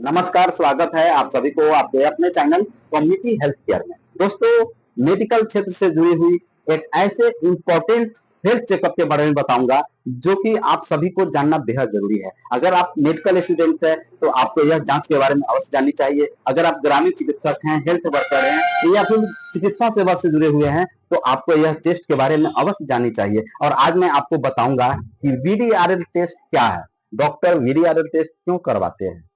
नमस्कार, स्वागत है आप सभी को आपके अपने चैनल कम्युनिटी हेल्थ केयर में। दोस्तों, मेडिकल क्षेत्र से जुड़ी हुई एक ऐसे इम्पोर्टेंट हेल्थ चेकअप के बारे में बताऊंगा जो कि आप सभी को जानना बेहद जरूरी है। अगर आप मेडिकल स्टूडेंट हैं तो आपको यह जांच के बारे में अवश्य जाननी चाहिए। अगर आप ग्रामीण चिकित्सक हैं, हेल्थ वर्कर हैं या फिर चिकित्सा सेवा से जुड़े हुए हैं तो आपको यह टेस्ट के बारे में अवश्य जाननी चाहिए। और आज मैं आपको बताऊंगा कि वीडीआरएल टेस्ट क्या है, डॉक्टर वीडीआरएल टेस्ट क्यों करवाते हैं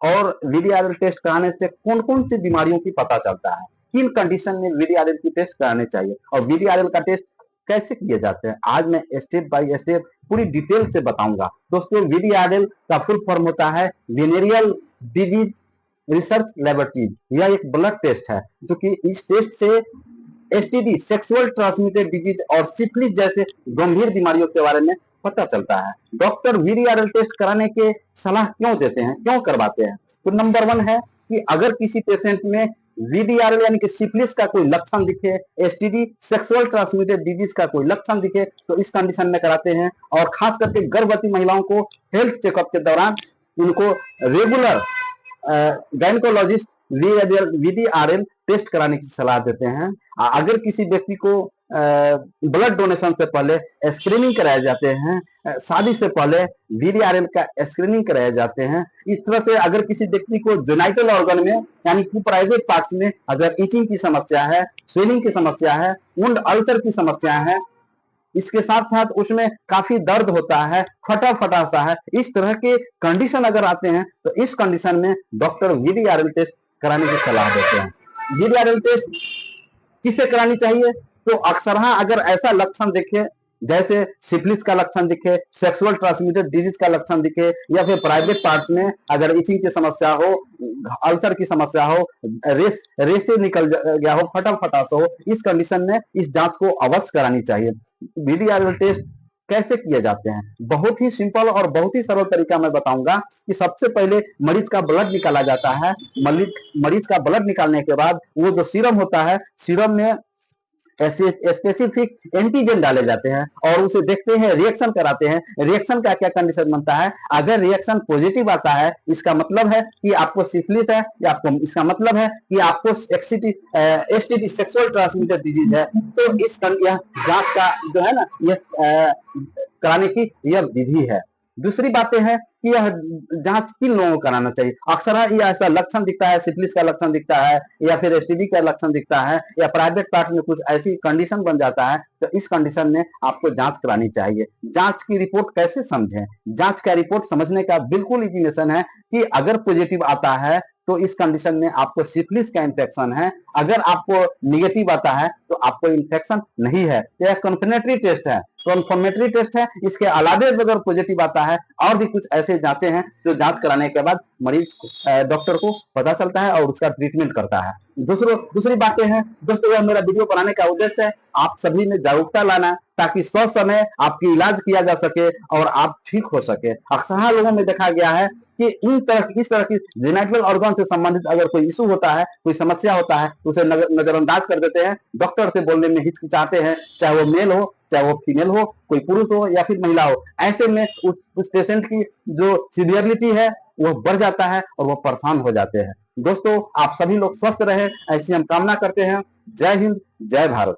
और वीडीआरएल टेस्ट कराने से कौन कौन सी बीमारियों की पता चलता है, किन कंडीशन में वीडीआरएल की टेस्ट कराने चाहिए और वीडीआरएल का टेस्ट कैसे किए जाते हैं, आज मैं स्टेप बाय स्टेप पूरी डिटेल से बताऊंगा। दोस्तों, वीडीआरएल का फुल फॉर्म होता है वेनेरियल डिजीज रिसर्च लेबोरेटरी। यह एक ब्लड टेस्ट है जो कि इस टेस्ट से एसटीडी, सेक्सुअल ट्रांसमिटेड डिजीज और सिफिलिस जैसे गंभीर बीमारियों के बारे में पता चलता है। डॉक्टर वीडीआरएल टेस्ट कराने के सलाह क्यों देते हैं, क्यों करवाते हैं? तो नंबर 1 है कि अगर किसी पेशेंट में वीडीआरएल यानी कि सिफिलिस का कोई लक्षण दिखे, एसटीडी, सेक्सुअल ट्रांसमिटेड डिजीज का कोई लक्षण दिखे तो इस कंडीशन में कराते हैं। और खास करके गर्भवती महिलाओं को हेल्थ चेकअप के दौरान उनको रेगुलर गायनकोलॉजिस्ट वीडीआरएल टेस्ट कराने की सलाह देते हैं। अगर किसी व्यक्ति को ब्लड डोनेशन से पहले स्क्रीनिंग कराए जाते हैं, शादी से पहले वीडीआरएल का स्क्रीनिंग कराए जाते हैं। इस तरह से अगर किसी व्यक्ति को जेनाइटल ऑर्गन में यानी कि प्राइवेट पार्ट्स में अगर इचिंग की समस्या है, स्वेलिंग की समस्या है, वुंड अल्सर की समस्या है, इसके साथ साथ उसमें काफी दर्द होता है, फटा फटा सा है, इस तरह के कंडीशन अगर आते हैं तो इस कंडीशन में डॉक्टर वीडीआरएल टेस्ट कराने की सलाह देते हैं। वीडीआरएल टेस्ट किसे करानी चाहिए? तो अक्सर अगर ऐसा लक्षण दिखे, जैसे सिफिलिस का लक्षण दिखे, सेक्सुअल ट्रांसमिटेड डिजीज का लक्षण दिखे या फिर प्राइवेट पार्ट्स में अगर इचिंग की समस्या हो, अल्सर की समस्या हो, रेसे निकल गया हो, फटा फटा सा हो, इस कंडीशन में इस जांच को अवश्य करानी चाहिए। वीडीआरएल टेस्ट कैसे किए जाते हैं? बहुत ही सिंपल और बहुत ही सरल तरीका मैं बताऊंगा कि सबसे पहले मरीज का ब्लड निकाला जाता है। मरीज का ब्लड निकालने के बाद वो जो सीरम होता है, सीरम में स्पेसिफिक एंटीजन डाले जाते हैं और उसे देखते हैं, रिएक्शन कराते हैं। रिएक्शन का क्या कंडीशन बनता है? अगर रिएक्शन पॉजिटिव आता है इसका मतलब है कि आपको सिफिलिस है, या आपको इसका मतलब है कि आपको एसटीडी, सेक्सुअल ट्रांसमिटेड डिजीज है। तो इस यह जांच का जो है ना, यह कराने की यह विधि है। दूसरी बातें हैं कि यह जांच किन लोगों को कराना चाहिए। अक्सर ये ऐसा लक्षण दिखता है, सिफिलिस का लक्षण दिखता है या फिर एसटीडी का लक्षण दिखता है या प्राइवेट पार्ट्स में कुछ ऐसी कंडीशन बन जाता है तो इस कंडीशन में आपको जांच करानी चाहिए। जांच की रिपोर्ट कैसे समझें? जांच का रिपोर्ट समझने का बिल्कुल इजी मेथड है कि अगर पॉजिटिव आता है तो इस कंडीशन में आपको सिफिलिस का इंफेक्शन है, अगर आपको निगेटिव आता है तो आपको इंफेक्शन नहीं है। यह कंफर्मेटरी टेस्ट है, कंफर्मेटरी टेस्ट है। इसके अलावा अगर पॉजिटिव आता है और भी कुछ ऐसे जांचें हैं जो जांच कराने के बाद मरीज डॉक्टर को पता चलता है और उसका ट्रीटमेंट करता है। दूसरी बातें हैं दोस्तों, यह मेरा वीडियो बनाने का उद्देश्य है आप सभी में जागरूकता लाना ताकि समय आपकी इलाज किया जा सके और आप ठीक हो सके। अक्सर लोगों में देखा गया है कि इस तरह की जेनिटल ऑर्गन से संबंधित अगर कोई इशू होता है, कोई समस्या होता है तो उसे नजरअंदाज कर देते हैं, डॉक्टर से बोलने में हिचकिचाते हैं, चाहे वो मेल हो, चाहे वो फीमेल हो, कोई पुरुष हो या फिर महिला हो। ऐसे में उस पेशेंट की जो सीवियरिटी है वह बढ़ जाता है और वह परेशान हो जाते हैं। दोस्तों, आप सभी लोग स्वस्थ रहे ऐसी हम कामना करते हैं। जय हिंद, जय भारत।